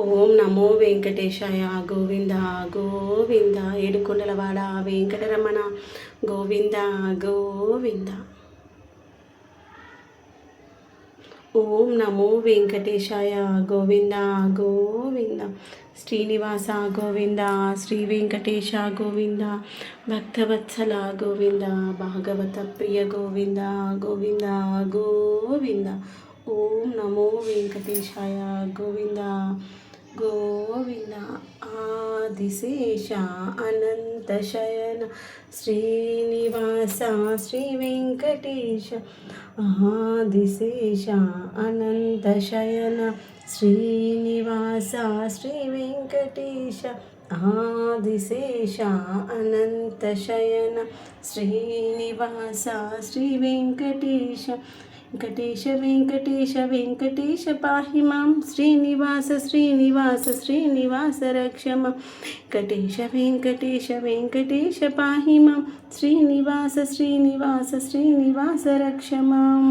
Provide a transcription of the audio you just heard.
ఓం నమో వెంకటేశాయ గోవింద గోవింద ఏడుకొండలవాడ వెంకటరమణ గోవింద గోవింద. ఓం నమో వెంకటేశాయ గోవింద గోవింద. శ్రీనివాస గోవింద, శ్రీ వెంకటేశ గోవింద, భక్తవత్సల గోవింద, భాగవత ప్రియ గోవింద గోవింద గోవింద. ఓం నమో వెంకటేశాయ గోవింద గోవింద. ఆదిశేష అనంత శయన శ్రీనివాస శ్రీ వెంకటేశ. ఆదిశేష అనంత శయన శ్రీనివాస శ్రీ వెంకటేశ. ఆదిశేష అనంత శయన శ్రీనివాస శ్రీ వెంకటేశ. వెంకటేశ వెంకటేశ వెంకటేశ పాహి మాం. శ్రీనివాస శ్రీనివాస శ్రీనివాస రక్ష మాం. వెంకటేశ వెంకటేశ వెంకటేశ పాహి మాం. శ్రీనివాస శ్రీనివాస శ్రీనివాస రక్ష మాం.